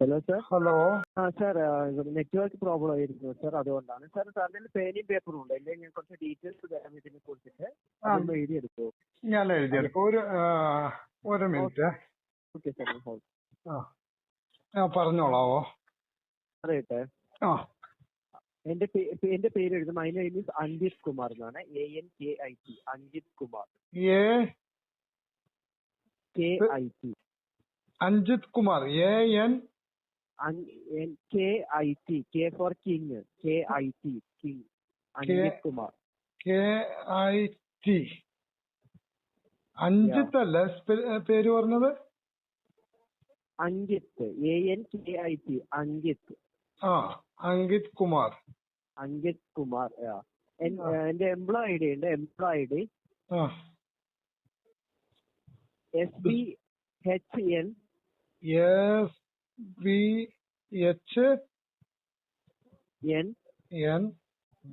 Hello sir. Hello. Sir network problem ആയിരുന്നു sir, അതുകൊണ്ടാണ്. സാറിന്റെ പേനയും പേപ്പറും ഉണ്ട്, അല്ലെങ്കിൽ ഞാൻ കുറച്ച് ഡീറ്റെയിൽസ് തരാം ഇതിനെ കുറിച്ചിട്ട്. അതൊന്ന് എഴുതിയെടുക്കോ? ഞാൻ എഴുതിയെടുക്കും. ഒരു മിനിറ്റ്. Okay sir. ഹോൾഡ്. പറഞ്ഞോളാവോ? അറിയട്ടെ. എന്റെ പേര് എഴുതും. My name is Anjith Kumar എന്നാണ്. ANKIT, Anjith Kumar. KIT. Anjith Kumar. KIT. K for king. KIT, king. Anjith Kumar. KIT. Anjith അല്ലേ പേര് പറഞ്ഞത്? അഞ്ജിത്ത്. ANKIT, അഞ്ജിത്ത്. അങ്കിത് കുമാർ. അങ്കിത് കുമാർ. എന്റെ എംപ്ലോയി ഐ ഡി ഉണ്ട്. Employee I D SBHN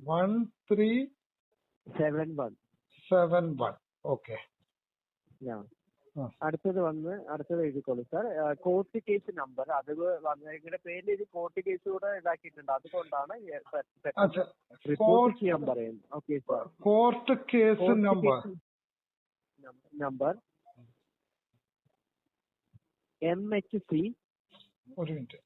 1371. Okay. അടുത്തത് എഴുതിക്കോളൂ സാർ. കോർട്ട് കേസ് നമ്പർ അത് നിങ്ങളുടെ പേരിൽ ഇത് കോർട്ട് കേസ് കൂടെ ഇതാക്കിയിട്ടുണ്ട്, അതുകൊണ്ടാണ് റിപ്പോർട്ട് ചെയ്യാൻ പറയുന്നത്. Okay sir. Court case number MHC. ഒരു minute.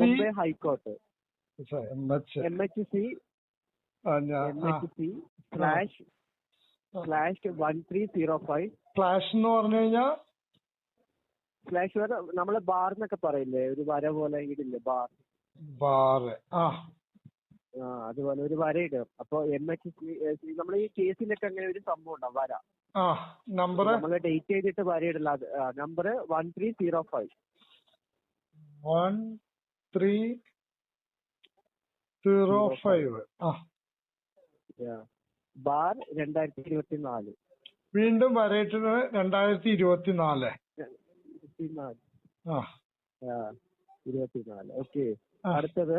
Mumbai high court. MHC /1305. Slash എന്ന് പറഞ്ഞു കഴിഞ്ഞാൽ സ്ലാഷ് നമ്മള് ബാർ എന്നൊക്കെ പറയില്ലേ, ഒരു വര പോലെ ഇടില്ലേ ബാർ. അതുപോലെ ഒരു വര ഇടും. അപ്പൊ MHC നമ്മൾ ഈ കേസിലൊക്കെ അങ്ങനെ ഒരു സംഭവം ഉണ്ടാവും, വര. നമ്പർ നമ്മള് ഡേറ്റ് ചെയ്തിട്ട് വര ഇടില്ല. അത് നമ്പർ 1305. 1305. ബാർ 2024. വീണ്ടും വരയിട്ടത് 2024. 24. ഓക്കെ. അടുത്തത്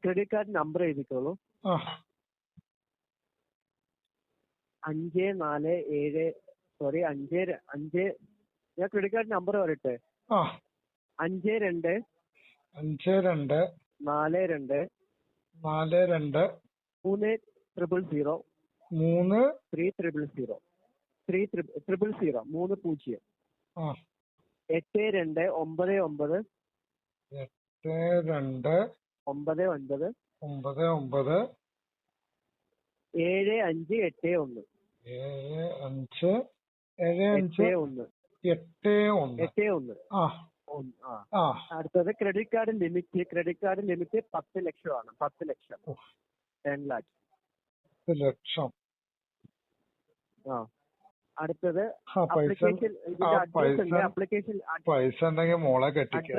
ക്രെഡിറ്റ് കാർഡ് നമ്പർ എഴുതിക്കോളൂ. 5 ഞാൻ ക്രെഡിറ്റ് കാർഡ് നമ്പർ പറയട്ടെ. 52 42 42 3000 3000 3000 8299 8299 7581. 7581. അടുത്തത് ക്രെഡിറ്റ് കാർഡ് ലിമിറ്റ് 10 ലക്ഷമാണ്. 10 ലക്ഷം. 10 lakhs. 10 ലക്ഷം. അടുത്തത് പൈസ ഉണ്ടെങ്കിൽ മോളെ കെട്ടിക്കുക.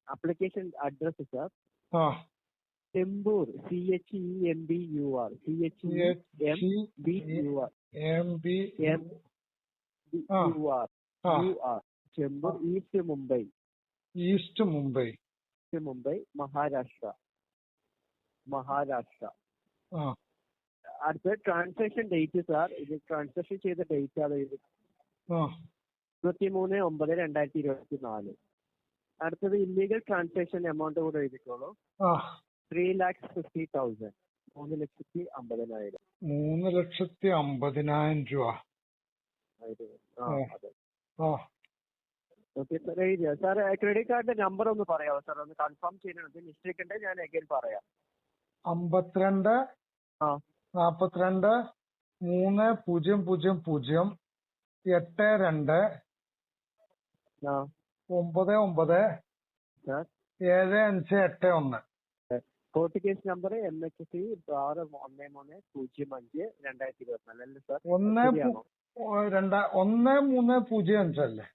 Application address sir Chembur. CHEMBUR. Chembur, east Mumbai, Maharashtra. അടുത്ത ട്രാൻസാക്ഷൻ ഡേറ്റ് സാർ, ഇത് ട്രാൻസാക്ഷൻ ചെയ്ത ഡേറ്റ് ആണ്. 23/9/2024. അടുത്തത് ഇല്ലീഗൽ ട്രാൻസാക്ഷൻ എമൗണ്ട് കൂടെ എഴുതിക്കോളൂ. 3,50,000. 3,50,000. 3,50,000 രൂപ. അതെ. ഓക്കെ സാർ, എഴുതിയോ സാർ? ക്രെഡിറ്റ് കാർഡിന്റെ നമ്പർ ഒന്ന് പറയാമോ സാർ? ഒന്ന് കൺഫേം ചെയ്യണം. മിസ്റ്റേക്ക് ഉണ്ടെങ്കിൽ ഞാൻ അഗൈൻ പറയാം. 52 42 3000 82 99 7581. കോർട്ട് കേസ് നമ്പർ MHC 1305/2024 അല്ലേ സാർ? 1305 അല്ലേ?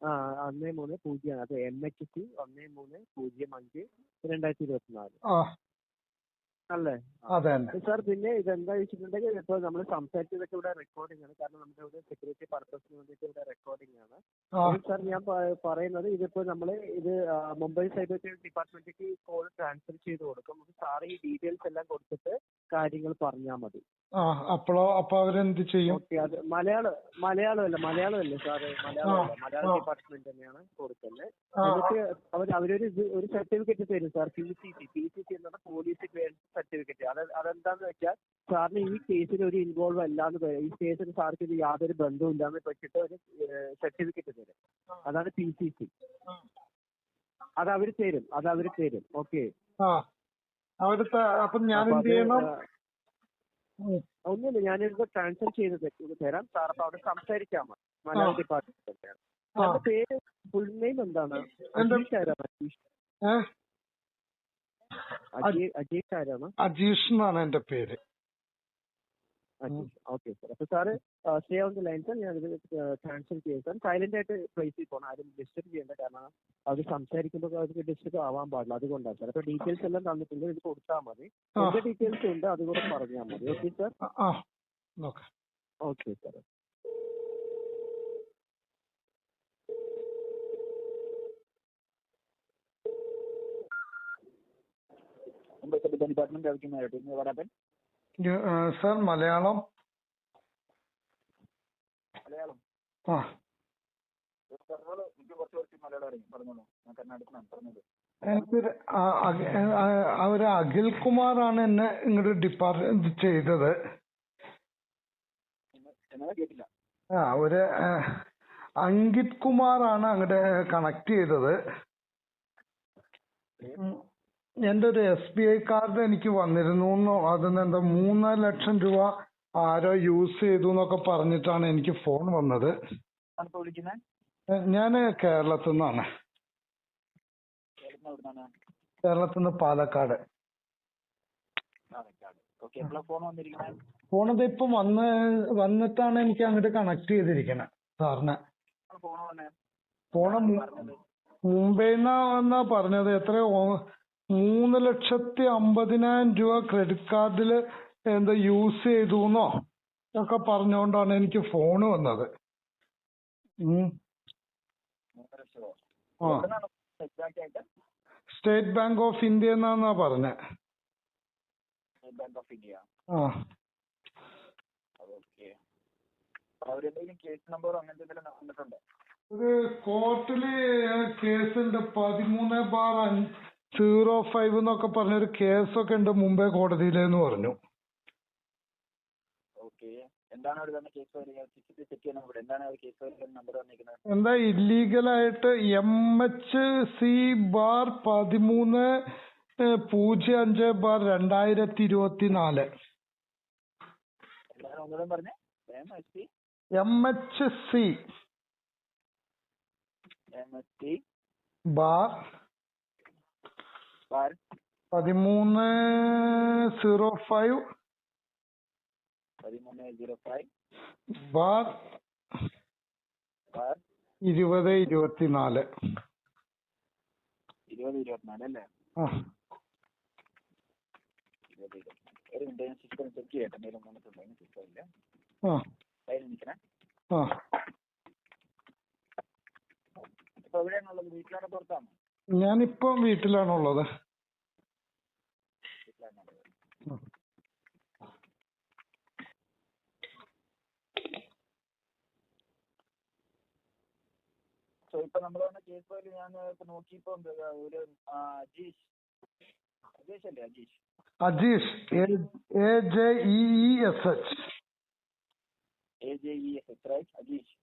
1305. അത് MHC 1305/2024. അല്ലേ? അതെ തന്നെ. സാർ പിന്നെ ഇതെന്താ വെച്ചിട്ടുണ്ടെങ്കിൽ ഇപ്പോൾ നമ്മൾ സംസാരിച്ചതൊക്കെ ഇവിടെ റെക്കോർഡിംഗ് ആണ്. കാരണം നമ്മുടെ ഇവിടെ സെക്യൂരിറ്റി പർപ്പസിന് വേണ്ടിയിട്ട് ഇവിടെ റെക്കോർഡിംഗ് ആണ്. സാർ ഞാൻ പറയുന്നത് ഇതിപ്പോൾ നമ്മൾ ഇത് മുംബൈ സൈബർ ക്രൈം ഡിപ്പാർട്ട്മെന്റിലേക്ക് കോൾ ട്രാൻസ്ഫർ ചെയ്ത് കൊടുക്കും. സാർ ഈ ഡീറ്റെയിൽസ് എല്ലാം കൊടുത്തിട്ട് കാര്യങ്ങൾ പറഞ്ഞാൽ മതി. അപ്പൊ അവരെന്ത് ചെയ്യും? ഓക്കെ, അത് മലയാളമല്ലേ സാറ്? മലയാളം ഡിപ്പാർട്ട്മെന്റ് തന്നെയാണ് കൊടുക്കുന്നത്. എന്നിട്ട് അവരൊരു സർട്ടിഫിക്കറ്റ് തരും സാർ, PCC എന്നുള്ള പോലീസ് ക്ലിയറൻസ് സർട്ടിഫിക്കറ്റ്. അതെന്താന്ന് വെച്ചാൽ സാറിന് ഈ കേസിൽ ഒരു ഇൻവോൾവ് അല്ലാന്ന്, ഈ കേസിന് സാർക്ക് ഇത് യാതൊരു ബന്ധവും ഇല്ലാന്ന് വെച്ചിട്ട് ഒരു സർട്ടിഫിക്കറ്റ് തരും. അതാണ് PCC. അത് അവര് തരും. ഓക്കെ, അപ്പൊ ഞാൻ എന്ത് ചെയ്യണം? ഒന്നുമില്ല, ഞാനിത് ട്രാൻസ്ഫർ ചെയ്ത് തരാം സാർ. അപ്പൊ അവിടെ സംസാരിക്കാൻ മതി. മലയാളം ഡിപ്പാർട്ട്മെന്റ് തന്നെയാണ്. സാറിന്റെ പേര് ഫുൾ നെയിം എന്താണ്? അജീഷ് ആരാണ്? അജീഷ് എന്നാണ് എന്റെ പേര്. Okay sir. അപ്പൊ sir stay on the line sir. ഞാനിത് ട്രാൻസ്ഫർ ചെയ്യും സാർ. സൈലന്റ് ആയിട്ട് പ്ലേസ് ചെയ്ത് പോകണം, ആരും ഡിസ്റ്റർബ് ചെയ്യേണ്ട. കാരണം അവർ സംസാരിക്കുമ്പോൾ അവർക്ക് ഡിസ്റ്റർബ് ആവാൻ പാടില്ല, അതുകൊണ്ടാണ് സാർ. അപ്പൊ ഡീറ്റെയിൽസ് എല്ലാം തന്നിട്ടുണ്ട്, ഇത് കൊടുത്താൽ മതി. എന്റെ ഡീറ്റെയിൽസ് ഉണ്ട്, അതുകൂടെ പറഞ്ഞാൽ മതി. Okay sir? Okay sir. Sir Malayalam. എനിക്കൊരു ഒരു അഖിൽ കുമാറാണ് എന്നെ ഇങ്ങോട്ട് ഡിപ്പാർട്ട്മെന്റ് ചെയ്തത്. ഒരു അങ്കിത് കുമാറാണ് അങ്ങോട്ട് കണക്ട് ചെയ്തത്. എന്റെ ഒരു SBI കാർഡ് എനിക്ക് വന്നിരുന്നു. അതിന് എന്താ 3 ലക്ഷം രൂപ ആരോ യൂസ് ചെയ്തു എന്നൊക്കെ പറഞ്ഞിട്ടാണ് എനിക്ക് ഫോൺ വന്നത്. ഞാന് കേരളത്തിൽ നിന്നാണ്. കേരളത്തിൽ നിന്ന് പാലക്കാട്. ഫോണത് ഇപ്പൊ വന്നിട്ടാണ് എനിക്ക് അങ്ങോട്ട് കണക്ട് ചെയ്തിരിക്കണേ സാറിന്. ഫോണ് മുംബൈന്നാ പറഞ്ഞത്. എത്രയോ 3,50,000 രൂപ ക്രെഡിറ്റ് കാർഡിൽ എന്താ യൂസ് ചെയ്തുന്നോ ഒക്കെ പറഞ്ഞുകൊണ്ടാണ് എനിക്ക് ഫോണ് വന്നത്. സ്റ്റേറ്റ് ബാങ്ക് ഓഫ് ഇന്ത്യ എന്നാ പറഞ്ഞത്. ഒരു കോർട്ടില് കേസുണ്ട് 13/05 എന്നൊക്കെ പറഞ്ഞൊരു കേസൊക്കെ ഉണ്ട് മുംബൈ കോടതിയിലെന്ന് പറഞ്ഞു. എന്താ ഇല്ലീഗലായിട്ട് MHC/13/05/2024 13/05/2024 അല്ലേ? ഞാനിപ്പോ വീട്ടിലാണുള്ളത്. ഇപ്പൊ നമ്മൾ പറഞ്ഞ കേസ് ഫയൽ ഞാൻ ഇപ്പൊ നോക്കിയപ്പോ ഒരു അജീഷ് അല്ലേ? Ajeesh AJEESH right? അജീഷ്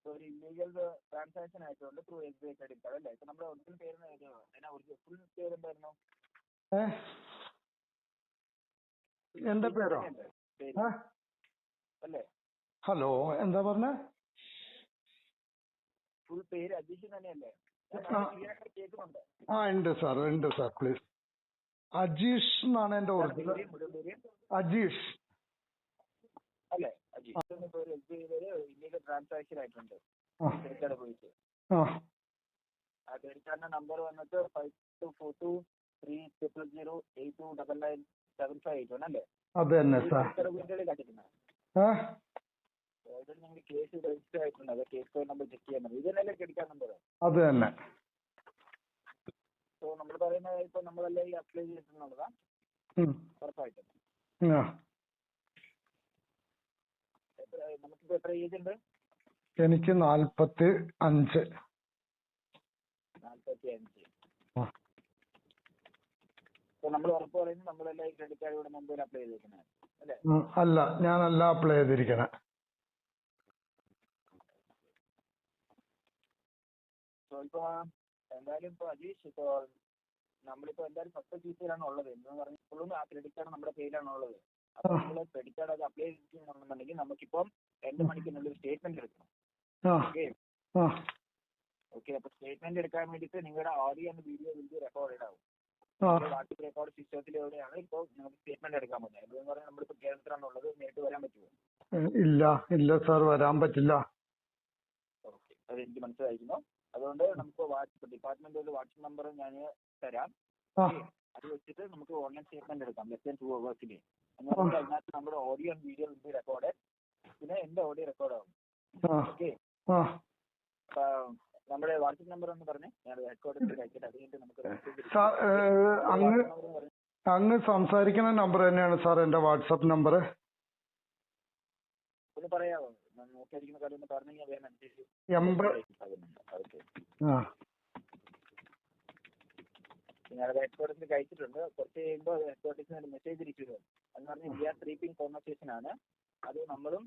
ഒരു ഇല്ലീഗൽ ട്രാൻസാക്ഷൻ ആയിട്ടുണ്ട് ത്രൂ SBI ക്രെഡിറ്റ് കാർഡ് അല്ലേ? ഇപ്പൊ നമ്മുടെ ഒറിജിനൽ പേര് ഫുൾ പേര് എന്തായിരുന്നു? എന്റെ പേരോ? അല്ലേ? ഹലോ, എന്താ പറഞ്ഞ? ഫുൾ പേര് അജീഷ് തന്നെയല്ലേ? കേൾക്കുന്നുണ്ട്. ഉണ്ട് സാർ പ്ലീസ്. അജീഷ് എന്നാണ് എന്റെ ഒറിജിനൽ. അജീഷ് അല്ലേ? അജീഷ് ഒരു SBI ഇല്ലീഗൽ ട്രാൻസാക്ഷൻ ആയിട്ടുണ്ട് ക്രെഡിറ്റ് കാർഡ് പോയിട്ട്. ആ ക്രെഡിറ്റ് കാർഡിന്റെ നമ്പർ വന്നിട്ട് 5242 30008299758 അല്ലേ? അത് തന്നെ സാർ. വീടുകളിൽ കണ്ടിട്ടുണ്ടോ? നിങ്ങൾക്ക് കേസ് രജിസ്റ്റർ ആയിട്ടുണ്ട്, അത് കേസ് കോഡ് നമ്പർ ചെക്ക് ചെയ്യാൻ മതി. ഇത് തന്നെയല്ലേ ക്രെഡിറ്റ് കാർഡ് നമ്പർ? അത് തന്നെ. സോ നമ്മൾ പറയുന്നത് ഇപ്പൊ നമ്മളല്ലേ ഈ അപ്ലൈ ചെയ്തിട്ടുള്ളതാ ഉറപ്പായിട്ടും. നമുക്കിപ്പോ എത്ര ഏജ് ഉണ്ട്? എനിക്ക് 45. 45. നമ്മൾ ഉറപ്പ് പറയുന്നത് നമ്മളെല്ലാം ഈ ക്രെഡിറ്റ് കാർഡ് ഇവിടെ മുമ്പ് അപ്ലൈ ചെയ്തിരിക്കുന്നത് അല്ലേ? അല്ല, ഞാനല്ല അപ്ലൈ ചെയ്തിരിക്കണേ. ഇപ്പൊ എന്തായാലും ഇപ്പൊ അജീഷ്, ഇപ്പൊ നമ്മളിപ്പോ എന്തായാലും 10 GCയിലാണ് ഉള്ളത് എന്ന് പറഞ്ഞപ്പോഴും ആ ക്രെഡിറ്റ് കാർഡ് നമ്മുടെ പേരിലാണ് ഉള്ളത്. അപ്പൊ നമ്മൾ ക്രെഡിറ്റ് കാർഡ് അത് അപ്ലൈ ചെയ്തിട്ടുണ്ടെന്നുണ്ടെങ്കിൽ നമുക്കിപ്പം 2 മണിക്കൂറിനുള്ളിൽ സ്റ്റേറ്റ്മെന്റ് എടുക്കണം. ഓക്കെ, അപ്പൊ സ്റ്റേറ്റ്മെന്റ് എടുക്കാൻ വേണ്ടിയിട്ട് നിങ്ങളുടെ ഓഡിയോ ആൻഡ് വീഡിയോ റെക്കോർഡ് ആവും. വാട്സ്ആപ്പ് റെക്കോർഡ് സിസ്റ്റത്തിലൂടെയാണ് ഇപ്പോൾ നമുക്ക് സ്റ്റേറ്റ്മെന്റ് എടുക്കാൻ പറ്റുന്നത്. എന്ന് പറഞ്ഞാൽ നമ്മളിപ്പോ കേരളത്തിലാണുള്ളത്, നേരിട്ട് വരാൻ പറ്റുമോ? ഇല്ല സാർ, വരാൻ പറ്റില്ല. ഓക്കെ, അത് എനിക്ക് മനസ്സിലായിരുന്നു. അതുകൊണ്ട് നമുക്ക് വാട്സ്ആപ്പ് ഡിപ്പാർട്ട്മെന്റ് വാട്സ്ആപ്പ് നമ്പർ ഞാൻ തരാം. അത് വെച്ചിട്ട് നമുക്ക് ഓൺലൈൻ സ്റ്റേറ്റ്മെന്റ് എടുക്കാം ലെസ് ദാൻ 2 hours എന്ന് പറഞ്ഞാൽ അതിനകത്ത് നമ്മുടെ ഓഡിയോ ആൻഡ് വീഡിയോ റെക്കോർഡ്, പിന്നെ എന്റെ ഓഡിയോ റെക്കോർഡ് ആവും. ഓക്കെ, നമ്മുടെ വാട്സ്ആപ്പ് നമ്പർ ഒന്ന് പറഞ്ഞേ, ഞാൻ റെക്കോർഡ് അയച്ചിട്ട് അത് കഴിഞ്ഞിട്ട് നമുക്ക് അങ്ങ് സംസാരിക്കുന്ന നമ്പർ തന്നെയാണ് സാർ എന്റെ വാട്സ്ആപ്പ് നമ്പർ. ഒന്ന് പറയാമോ? നോക്കിയിരിക്കുന്ന കാര്യം ഒന്ന് പറഞ്ഞു കഴിഞ്ഞാൽ വേറെ അനുസരിച്ച്. ഞാൻ ഹെഡ്ക്വാർട്ടേഴ്സിൽ കഴിച്ചിട്ടുണ്ട്. കുറച്ച് കഴിയുമ്പോൾ ഹെഡ്ക്വാർട്ടേഴ്സിന് മെസ്സേജ് ഇരിക്കുന്നത് എന്ന് പറഞ്ഞാൽ വി ആർ സ്ലീപ്പിംഗ് കോൺവെർസേഷൻ ആണ്. അത് നമ്മളും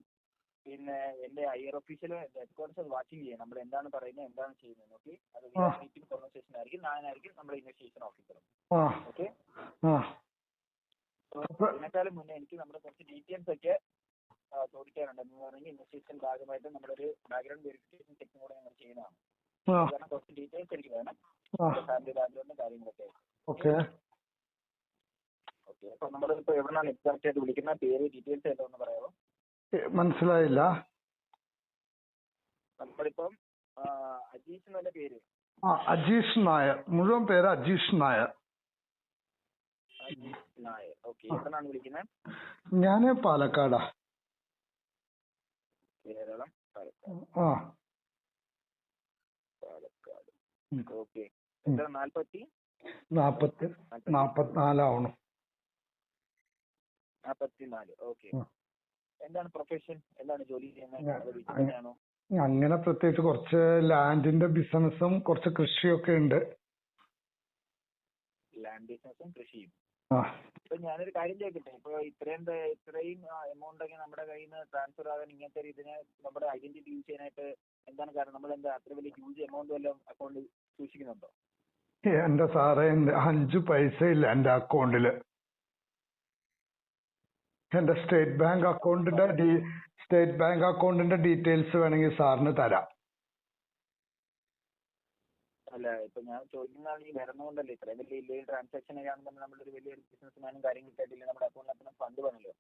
പിന്നെ എന്റെ ഹയർ ഒഫീഷ്യൽ ഹെഡ്ക്വാർട്ടേഴ്സ് അത് വാച്ചിങ് ചെയ്യും. നമ്മൾ എന്താണ് പറയുന്നത്, എന്താണ് ചെയ്യുന്നത് നോക്കി. അത് വി ആർ സ്ലീപ്പിംഗ് കോൺവെർസേഷൻ ആയിരിക്കും. ഞാനായിരിക്കും നമ്മുടെ ഇൻവെസ്റ്റിഗേഷൻ ഓഫീസറും. ഓക്കെ, അതിനേക്കാളും മുന്നേ എനിക്ക് നമ്മുടെ കുറച്ച് ഡീറ്റെയിൽസ് ഒക്കെ ചോദിക്കാനുണ്ട്. എന്ന് പറഞ്ഞാൽ ഇൻവെസ്റ്റിഗേഷൻ ഭാഗമായിട്ട് നമ്മളൊരു ബാക്ക്ഗ്രൗണ്ട് വെരിഫിക്കേഷൻ ചെക്കും കൂടെ ഞങ്ങൾ ചെയ്യുന്നതാണ്. കാരണം കുറച്ച് ഡീറ്റെയിൽസ് എനിക്ക് വേണം, ഫാമിലി ബാക്ക്ഗ്രൗണ്ടും കാര്യങ്ങളൊക്കെ. ഓക്കെ, അപ്പൊ നമ്മളിപ്പോ എവിടെയാണ് എക്സാക്ട് ആയിട്ട് വിളിക്കുന്ന പേര് ഡീറ്റെയിൽസ് എല്ലാം ഒന്ന് പറയാമോ? മനസ്സിലായില്ല. നമ്മളിപ്പം അജീഷ് എന്നല്ല പേര്? അജീഷ് നായർ, മുഴുവൻ പേര് അജീഷ് നായർ. അജീഷ് നായർ. ഓക്കെ, എവിടെയാണ് വിളിക്കുന്നത്? ഞാന് പാലക്കാടാ. കേരളം, പാലക്കാട്. പാലക്കാട്. ഓക്കെ, എത്ര? 44 ആവണം. 44. ഓക്കെ, എന്താണ് പ്രൊഫഷൻ, എന്താണ് ജോലി ചെയ്യുന്നത്? അങ്ങനെ പ്രത്യേകിച്ച് കുറച്ച് ലാൻഡിന്റെ ബിസിനസ്സും കുറച്ച് കൃഷിയൊക്കെ ഉണ്ട്. ലാൻഡ് ബിസിനസ്സും കൃഷിയും. ഇപ്പൊ ഞാനൊരു കാര്യം ചോദിക്കട്ടെ, ഇപ്പൊ ഇത്രയും എമൗണ്ട് ഒക്കെ നമ്മുടെ കയ്യിൽ നിന്ന് ട്രാൻസ്ഫർ ആകാൻ ഇങ്ങനത്തെ ഇതിനെ നമ്മുടെ ഐഡന്റിറ്റി യൂസ് ചെയ്യാനായിട്ട് എന്താണ് കാരണം? നമ്മൾ എന്താ അത്ര വലിയ ഹ്യൂജ് എമൗണ്ട് വല്ലതും അക്കൗണ്ടിൽ സൂക്ഷിക്കുന്നുണ്ടോ? എന്റെ സാറേ, 5 പൈസ ഇല്ല എന്റെ അക്കൗണ്ടില്. എന്റെ സ്റ്റേറ്റ് ബാങ്ക് അക്കൗണ്ടിന്റെ ഡീറ്റെയിൽസ് വേണമെങ്കിൽ സാറിന് തരാം. അല്ല, ഇപ്പൊ ഞാൻ ചോദിക്കുന്നതാണ് ഈ വരുന്നതുകൊണ്ടല്ലേ ഇത്രയും വലിയ ഇല്ലീഗൽ ട്രാൻസാക്ഷൻ ആണെന്ന് നമ്മളൊരു വലിയൊരു ബിസിനസ്മാനും കാര്യങ്ങളൊക്കെ ആയിട്ടില്ല നമ്മുടെ അക്കൗണ്ടിനകത്ത് ഫണ്ട് വേണമല്ലോ.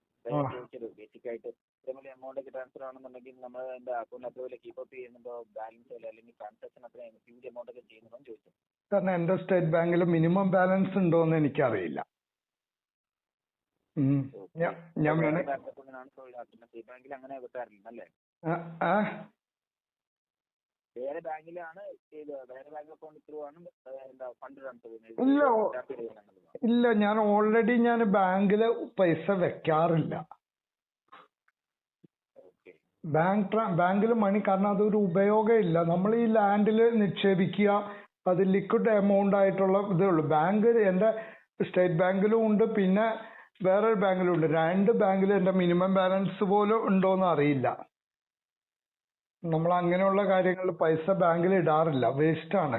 ചോദിച്ചത് ബേസിക് ആയിട്ട് ഇത്രയും വലിയ എമൗണ്ട് ഒക്കെ ട്രാൻസ്ഫർ ആണെന്നുണ്ടെങ്കിൽ നമ്മൾ എന്റെ അക്കൗണ്ട് അത്ര വലിയ കീപ്പ് അപ്പ് ചെയ്യുന്നുണ്ടോ, ബാലൻസ് അല്ലെങ്കിൽ ട്രാൻസാക്ഷൻ അത്ര ഹ്യൂജ് എമൗണ്ട് ഒക്കെ ചെയ്യുന്നുണ്ടോ ചോദിച്ചു. കാരണം എന്റെ സ്റ്റേറ്റ് ബാങ്കിൽ മിനിമം ബാലൻസ് ഉണ്ടോന്ന് എനിക്കറിയില്ല. ഞാൻ സ്റ്റേറ്റ് ബാങ്കിൽ അങ്ങനെ വെക്കാറില്ല അല്ലേ? വേറെ ബാങ്കിലാണ് വേറെ ബാങ്ക് അക്കൗണ്ട് ത്രൂ ആണ് ഫണ്ട് ട്രാൻസ്ഫർ ചെയ്യുന്നത്? ഇല്ല, ഞാൻ ഓൾറെഡി ബാങ്കില് പൈസ വെക്കാറില്ല. ബാങ്കിൽ മണി, കാരണം അതൊരു ഉപയോഗം ഇല്ല. നമ്മൾ ഈ ലാൻഡിൽ നിക്ഷേപിക്കുക, അത് ലിക്വിഡ് എമൗണ്ട് ആയിട്ടുള്ള ഇതേ ഉള്ളൂ. എന്റെ സ്റ്റേറ്റ് ബാങ്കിലും ഉണ്ട്, പിന്നെ വേറൊരു ബാങ്കിലും ഉണ്ട്. 2 ബാങ്കിലും എന്റെ മിനിമം ബാലൻസ് പോലും ഉണ്ടോന്ന് അറിയില്ല. നമ്മൾ അങ്ങനെയുള്ള കാര്യങ്ങളിൽ പൈസ ബാങ്കിൽ ഇടാറില്ല, വേസ്റ്റ് ആണ്.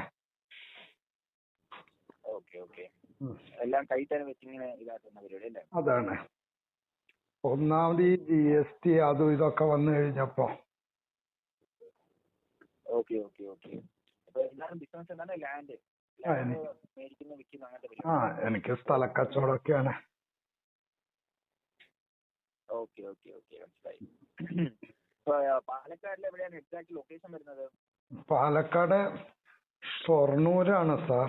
എല്ലാം കൈത്തന്നെ വെച്ചിങ്ങനെ ഇതാക്കുന്ന പരിപാടി അല്ലേ? അതാണ് ഒന്നാമത് ഈ GST അതും ഇതൊക്കെ വന്നു കഴിഞ്ഞപ്പോ. എനിക്ക് സ്ഥലക്കച്ചവടമൊക്കെയാണ്. പാലക്കാടിൽ എവിടെയാണ് എക്സാക്ട് ലൊക്കേഷൻ വരുന്നത്? പാലക്കാട് ഷൊർണൂരാണ് സാർ.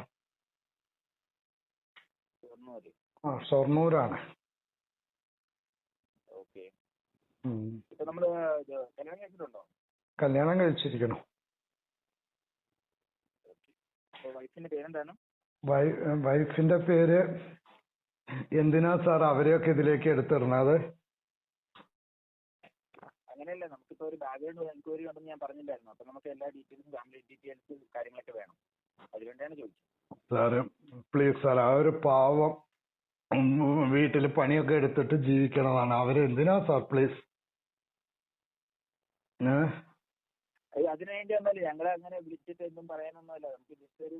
ഷൊർണൂർ. ഷൊർണൂരാണ്. ഓക്കെ. ഇപ്പൊ നമ്മള് കല്യാണം കഴിച്ചിട്ടുണ്ടോ? കല്യാണം കഴിച്ചിരിക്കണു. വൈഫിന്റെ പേരെന്താണ്? വൈഫിന്റെ പേര് എന്തിനാ സാർ അവരെയൊക്കെ ഇതിലേക്ക് എടുത്തിടണത്? അങ്ങനെയല്ല, നമുക്കിപ്പോ ഒരു ബാക്ക്ഗ്രൗണ്ട് എൻക്വയറി ഉണ്ടെന്ന് ഞാൻ പറഞ്ഞില്ലായിരുന്നു. അപ്പൊ നമുക്ക് എല്ലാ ഡീറ്റെയിൽസും ഫാമിലി ഡീറ്റെയിൽസ് കാര്യങ്ങളൊക്കെ വേണം. അതുകൊണ്ടാണ് ചോദിച്ചത്. സാറ് പ്ലീസ് സാർ, ആ ഒരു പാവം വീട്ടിൽ പണിയൊക്കെ എടുത്തിട്ട് ജീവിക്കണതാണ്. അവരെന്തിനാ സാർ പ്ലീസ്? അതിനുവേണ്ടി ഒന്നല്ല, ഞങ്ങളെ അങ്ങനെ വിളിച്ചിട്ട് ഒന്നും പറയാനൊന്നുമല്ല. നമുക്ക് ജസ്റ്റ് ഒരു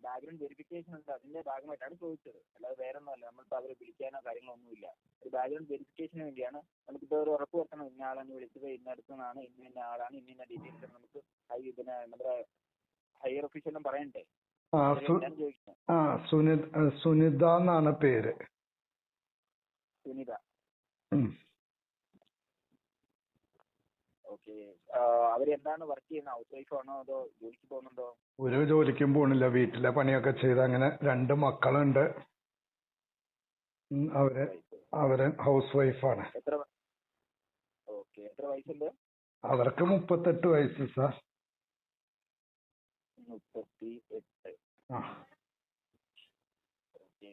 ബാക്ക്ഗ്രൗണ്ട് വെരിഫിക്കേഷൻ ഉണ്ട്, അതിന്റെ ഭാഗമായിട്ടാണ് ചോദിച്ചത്. അല്ലാതെ വേറെ ഒന്നുമല്ല. നമ്മളിപ്പോൾ അവരെ വിളിക്കാനോ കാര്യങ്ങളോ ഒന്നുമില്ല. ഒരു ബാക്ക്ഗ്രൗണ്ട് വെരിഫിക്കേഷന് വേണ്ടിയാണ്. നമുക്കിപ്പോൾ ഒരു ഉറപ്പ് വരുത്തണം, ഇന്ന ആളാണ് വിളിച്ചത്, ഇന്നടുത്തുനിന്നാണ്, ഇന്ന ആളാണ്, ഇന്ന ഡീറ്റെയിൽസ് നമുക്ക് പിന്നെ നമ്മുടെ ഹയർ ഒഫീഷ്യലും പറയണ്ടേ? സുനിത എന്നാണ് പേര്. സുനിത. ഓക്കെ. അവരെന്താണ് വർക്ക് ചെയ്യുന്നത്? ഹൗസ് വൈഫ് ആണോ അതോ ജോലിക്ക് പോകുന്നുണ്ടോ? ഒരു ജോലിക്കും പോണില്ല, വീട്ടിലെ പണിയൊക്കെ ചെയ്ത് അങ്ങനെ 2 മക്കളുണ്ട്. അവര് ഹൗസ് വൈഫാണ്. എത്ര വയസ്സുണ്ട് അവർക്ക്? 38 വയസ്സ് സാർ. 38. ഓക്കെ.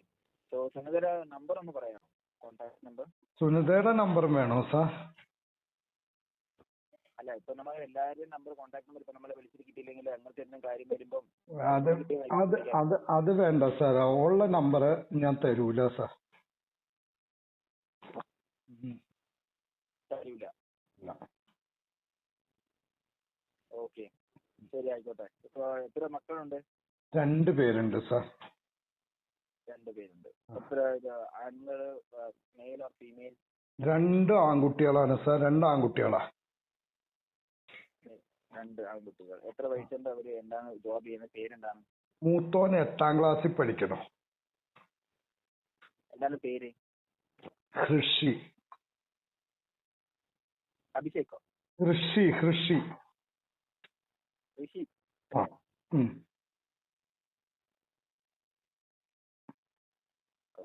സോ സുനിതയുടെ നമ്പർ ഒന്ന് പറയാമോ? Contact number. സുനിതയുടെ നമ്പർ വേണോ സാർ? അല്ല, ഇപ്പൊ നമ്മൾ എല്ലാവരുടെയും നമ്പർ, കോൺടാക്ട് നമ്പർ ഇപ്പൊ നമ്മളെ വിളിച്ചിട്ട് കിട്ടിയില്ലെങ്കിൽ അങ്ങനത്തെ എന്തെങ്കിലും കാര്യം വരുമ്പോ അത് വേണ്ട സാർ. ഉള്ള നമ്പർ ഞാൻ തരൂല സാർ. തരൂല? ഓക്കെ, ശരി, ആയിക്കോട്ടെ. ഇപ്പൊ എത്ര മക്കളുണ്ട്? 2 പേരുണ്ട് സാർ. 2 പേരുണ്ട്. എത്ര ആണുങ്ങള്, മെയിൽ ഓർ ഫീമെയിൽ? 2 ആൺകുട്ടികളാണ് സാർ. 2 ആൺകുട്ടികളാ. 2 ആൺകുട്ടികൾ. എത്ര വയസ്സുണ്ട് അവര്? എന്താണ് ജോബ് ചെയ്യുന്ന? പേരെന്താണ്? മൂത്തോൻ 8ാം ക്ലാസ്സിൽ പഠിക്കണം. എന്താണ് പേര്? ഋഷി. അഭിഷേകോ? ഋഷി. ഋഷി.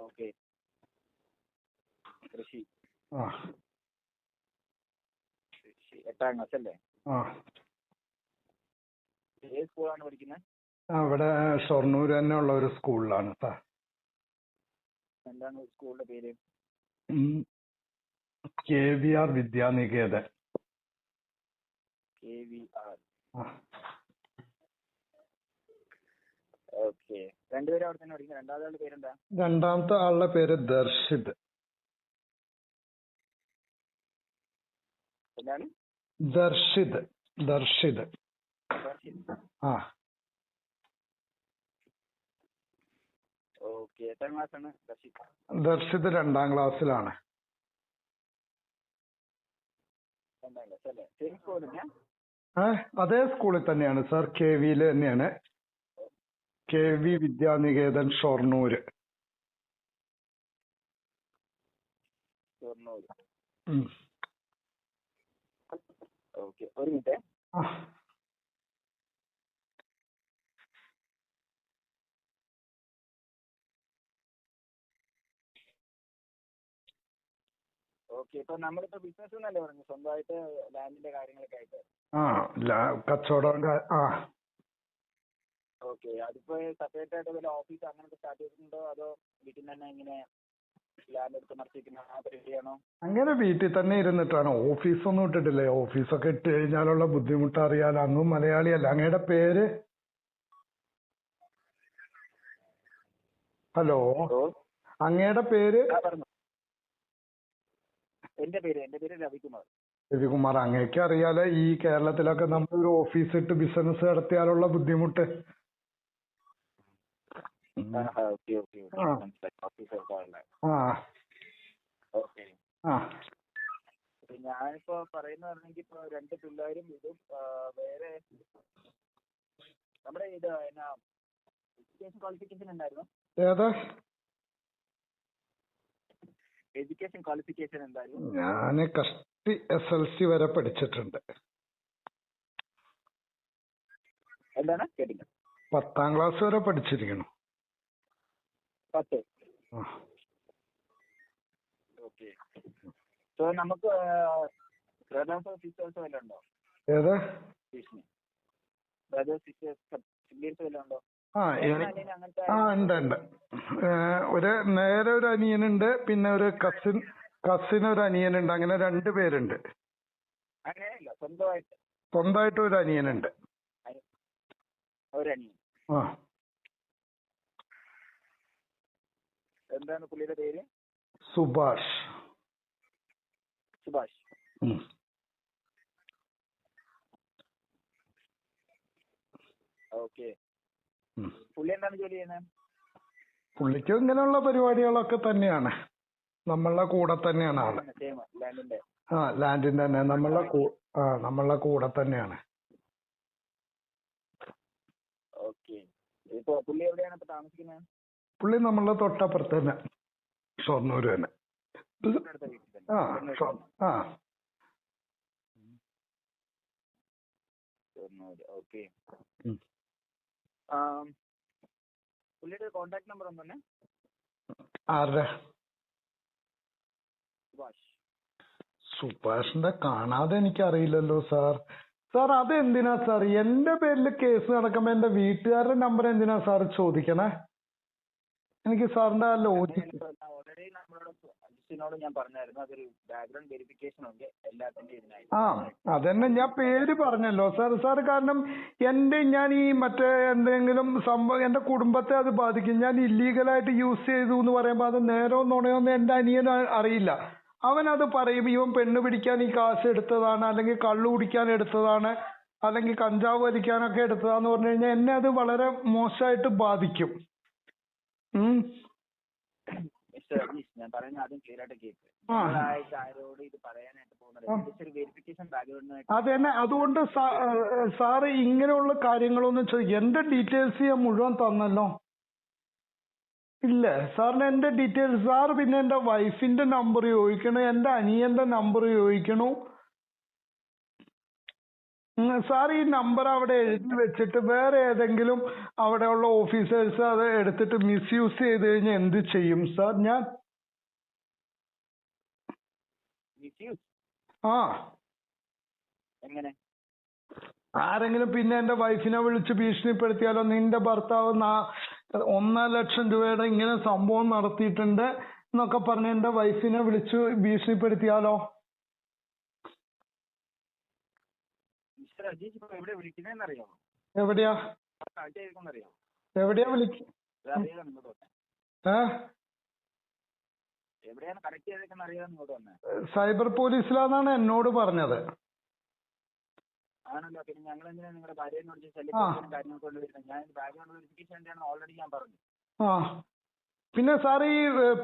ഓക്കെ. ഋഷി 8ാം ക്ലാസ് അല്ലേ? ഏത് സ്കൂളാണ് പഠിക്കുന്നത്? അവിടെ ഷൊർണൂർ തന്നെ ഉള്ള ഒരു സ്കൂളിലാണ് സാർ. എന്താണ് സ്കൂളിന്റെ പേര്? KVR വിദ്യാനികേതൻ. KVR. ഓക്കെ. 2 പേരും അവിടെ തന്നെ പഠിക്കുന്നത്. രണ്ടാമത്തെ ആളുടെ പേരെന്താ? രണ്ടാമത്തെ ആളുടെ പേര് ദർശിത്. എന്താണ്? ദർശിത്. ഓക്കെ. എത്രാം ക്ലാസ് ആണ് ദർശിത്? ദർശിത് 2ാം ക്ലാസ്സിലാണ്. 2ാം ക്ലാസ് അല്ലേ? സെയിം സ്കൂൾ തന്നെയാ? അതേ സ്കൂളിൽ തന്നെയാണ് സാർ. KVയിൽ തന്നെയാണ്. KV വിദ്യാനികേതൻ ഷൊർണൂർ. ഓക്കെ, ഒരു മിനിറ്റ്. ഓക്കെ. ഇപ്പൊ നമ്മളിപ്പോ ബിസിനസ് എന്നല്ലേ പറഞ്ഞു, സ്വന്തമായിട്ട് ലാൻഡിന്റെ കാര്യങ്ങളൊക്കെ ആയിട്ട്? കച്ചവടം. ഓക്കെ. അതിപ്പോ സെപ്പറേറ്റ് ആയിട്ട് വല്ല ഓഫീസ് അങ്ങനത്തെ സ്റ്റാർട്ട് ചെയ്തിട്ടുണ്ടോ അതോ വീട്ടിൽ തന്നെ ഇങ്ങനെ ലാൻഡ് എടുത്ത് മറിച്ചിരിക്കുന്ന ആ പരിപാടിയാണോ? അങ്ങനെ വീട്ടിൽ തന്നെ ഇരുന്നിട്ടാണ്. ഓഫീസൊന്നും ഇട്ടിട്ടില്ലേ. ഓഫീസൊക്കെ ഇട്ട് കഴിഞ്ഞാലുള്ള ബുദ്ധിമുട്ട് അറിയാലോ. അങ്ങും മലയാളിയല്ല. അങ്ങയുടെ പേര്? ഹലോ, അങ്ങയുടെ പേര്? എന്റെ പേര് രവികുമാർ. രവികുമാർ. അങ്ങേക്ക് അറിയാലോ ഈ കേരളത്തിലൊക്കെ നമ്മളൊരു ഓഫീസ് ഇട്ട് ബിസിനസ് നടത്തിയാലുള്ള ബുദ്ധിമുട്ട്. ഞാനിപ്പോ പറയുന്ന പറഞ്ഞെങ്കിൽ ഇപ്പൊ 2 പിള്ളേരും ഇതും വേറെ നമ്മുടെ ഇത് എന്നാ എഡ്യൂക്കേഷൻ ക്വാളിഫിക്കേഷൻ ഉണ്ടായിരുന്നു? ഏതാ എഡ്യൂക്കേഷൻ ക്വാളിഫിക്കേഷൻ എന്തായിരുന്നു? ഞാന് കഷ്ടി SLC വരെ പഠിച്ചിട്ടുണ്ട്. എന്താണ്? കേട്ടില്ല. 10ാം ക്ലാസ് വരെ പഠിച്ചിരിക്കണം. 10. ആ. ഓക്കെ. സോ നമുക്ക് ബ്രദേഴ്സോ സിസ്റ്റേഴ്സോ വല്ലതും ഉണ്ടോ? ഏത്? ബ്രദേഴ്സ് സിസ്റ്റേഴ്സ് സിബ്ലിങ്സ് വല്ലതും ഉണ്ടോ? ആ ഉണ്ട് ഉണ്ട്. നേരെ ഒരു അനിയനുണ്ട്, പിന്നെ ഒരു കസിൻ ഒരു അനിയനുണ്ട്. അങ്ങനെ 2 പേരുണ്ട്. അങ്ങനെയല്ല, സ്വന്തമായിട്ട് സ്വന്തമായിട്ട് ഒരു അനിയനുണ്ട്. ഒരനിയൻ. ആ. എന്താണ് പുള്ളിയുടെ പേര്? സുഭാഷ്. സുഭാഷ്. ഓക്കെ. പുള്ളി എന്താണ് ജോലി ചെയ്യുന്നത്? പുള്ളിക്ക് ഇങ്ങനെയുള്ള പരിപാടികളൊക്കെ തന്നെയാണ്. നമ്മളുടെ കൂടെ തന്നെയാണ് ആള്. ലാൻഡിന്റെ. ആ, ലാൻഡിന്റെ തന്നെ. നമ്മളുടെ കൂടെ തന്നെയാണ്. ഓക്കെ. ഇപ്പൊ പുള്ളി എവിടെയാണ് ഇപ്പൊ താമസിക്കുന്നത്? പുള്ളി നമ്മളുടെ തൊട്ടപ്പുറത്ത് തന്നെ, ഷൊർണൂര് തന്നെ. ആ. ഓക്കെ. പുള്ളിയുടെ കോണ്ടാക്ട് നമ്പർ ഒന്നെ? ആരുടെ? സുഭാഷ്. സുഭാഷിന്റെ കാണാതെ എനിക്കറിയില്ലല്ലോ സാർ. അതെന്തിനാ സാർ എന്റെ പേരിൽ കേസ് നടക്കുമ്പോ എന്റെ വീട്ടുകാരുടെ നമ്പർ എന്തിനാ സാർ ചോദിക്കണേ? എനിക്ക് സാറിന്റെ ആ ലോജിക്ക്. ഓൾറെഡി നമ്മളോട് ഞാൻ പറഞ്ഞായിരുന്നു, അതൊരു ബാക്ക്ഗ്രൗണ്ട് വെരിഫിക്കേഷൻ ഉണ്ട് എല്ലാത്തിന്റെ ഇതിനായി. ആ, അതന്നെ ഞാൻ പേര് പറഞ്ഞല്ലോ സാർ. കാരണം ഞാൻ ഈ മറ്റേ എന്തെങ്കിലും സംഭവം എന്റെ കുടുംബത്തെ അത് ബാധിക്കും. ഞാൻ ഇല്ലീഗലായിട്ട് യൂസ് ചെയ്തു എന്ന് പറയുമ്പോ അത് നേരോ നുണയോന്ന് എന്റെ അനിയന് അറിയില്ല. അവനത് പറയും, ഇവൻ പെണ്ണ് പിടിക്കാൻ ഈ കാശ് എടുത്തതാണ്, അല്ലെങ്കിൽ കള്ളു കുടിക്കാൻ എടുത്തതാണ്, അല്ലെങ്കിൽ കഞ്ചാവ് വലിക്കാനൊക്കെ എടുത്തതാന്ന് പറഞ്ഞു കഴിഞ്ഞാൽ എന്നെ അത് വളരെ മോശമായിട്ട് ബാധിക്കും. ഞാൻ പറയുന്നത് ആദ്യം ക്ലിയർ ആയിട്ട് കേൾക്ക്. ആരോട് ഇത് പറയാനായിട്ട് പോകുന്നത് അതന്നെ. അതുകൊണ്ട് സാറ് ഇങ്ങനെയുള്ള കാര്യങ്ങളൊന്നും എന്റെ ഡീറ്റെയിൽസ് ഞാൻ മുഴുവൻ തന്നല്ലോ. ഇല്ല സാറിന് എന്റെ ഡീറ്റെയിൽസ്. സാർ പിന്നെ എന്റെ വൈഫിന്റെ നമ്പർ ചോദിക്കണു, എന്റെ അനിയന്റെ നമ്പർ ചോദിക്കണു. സാർ ഈ നമ്പർ അവിടെ എഴുതി വെച്ചിട്ട് വേറെ ഏതെങ്കിലും അവിടെയുള്ള ഓഫീസേഴ്സ് അത് എടുത്തിട്ട് മിസ്യൂസ് ചെയ്ത് കഴിഞ്ഞാൽ എന്ത് ചെയ്യും സാർ? ഞാൻ എങ്ങനെ ആരെങ്കിലും പിന്നെ എന്റെ വൈഫിനെ വിളിച്ച് ഭീഷണിപ്പെടുത്തിയാലോ? നിന്റെ ഭർത്താവ് 1 ലക്ഷം രൂപയുടെ ഇങ്ങനെ സംഭവം നടത്തിയിട്ടുണ്ട് എന്നൊക്കെ പറഞ്ഞ് എന്റെ വൈഫിനെ വിളിച്ച് ഭീഷണിപ്പെടുത്തിയാലോ? എവിടെയാ വിളിക്ക? സൈബർ പോലീസിലാന്നാണ് എന്നോട് പറഞ്ഞത്. ആണല്ലോ. പിന്നെ ഞങ്ങൾ എന്തിനാ നിങ്ങളുടെ ഭാര്യയോട് കാര്യങ്ങൾ കൊണ്ടുവരുന്നത്? ഞാൻ ബാക്ക്ഗ്രൗണ്ട് വെരിഫിക്കേഷൻ വേണ്ടിയാണ് ഓൾറെഡി ഞാൻ പറഞ്ഞു. പിന്നെ സാർ ഈ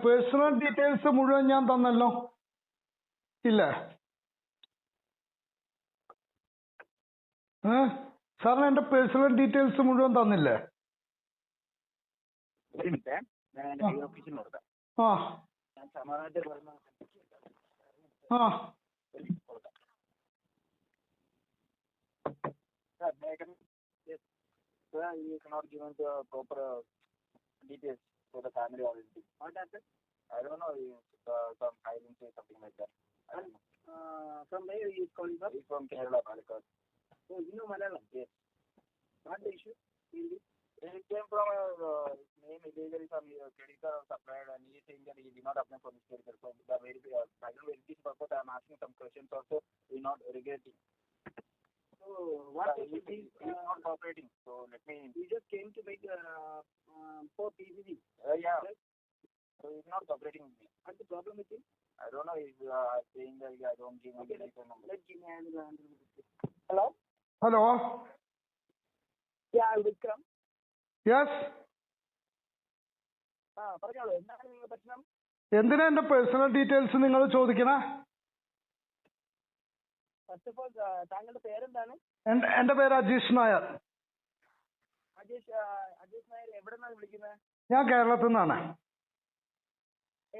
പേഴ്സണൽ ഡീറ്റെയിൽസ് മുഴുവൻ ഞാൻ തന്നല്ലോ, ഇല്ലേ? സാറിന് എന്റെ പേഴ്സണൽ ഡീറ്റെയിൽസ് മുഴുവൻ തന്നില്ലേ? ഒരു മിനിറ്റ്, ഞാൻ ഓഫീസിൽ കൊടുക്കാം. ഞാൻ സമാധാനത്തിൽ പറഞ്ഞു. You cannot give us the proper details for the family already. What happened? I don't know. Some hiring say something like that. From where he is calling from? He is from Kerala, Palakkad. So you know Malayalam? Yes. What the issue? He came from name illegally some credit card supplied, and he is saying that he did not apply for this credit card. So the background verification purpose, I am asking some questions also. He is not regretting. So what he is not cooperating. So let me. He just came to make for PVD. Yeah. Right? So he is not cooperating with me. What's the problem with him? I don't know. He is saying that I don't give him the number. Let's give me another. Hello. Hello. Yeah, Vikram. Yes. പറഞ്ഞോളൂ, എന്താണ് നിങ്ങളുടെ പ്രശ്നം? എന്തിനാ എന്റെ personal details നിങ്ങൾ ചോദിക്കണേ? First of all താങ്കളുടെ പേരെന്താണ്? എന്റെ പേര് അജീഷ് നായർ. അജീഷ് നായർ എവിടെ നിന്നാണ് വിളിക്കുന്നത്? ഞാൻ കേരളത്തിൽ നിന്നാണ്.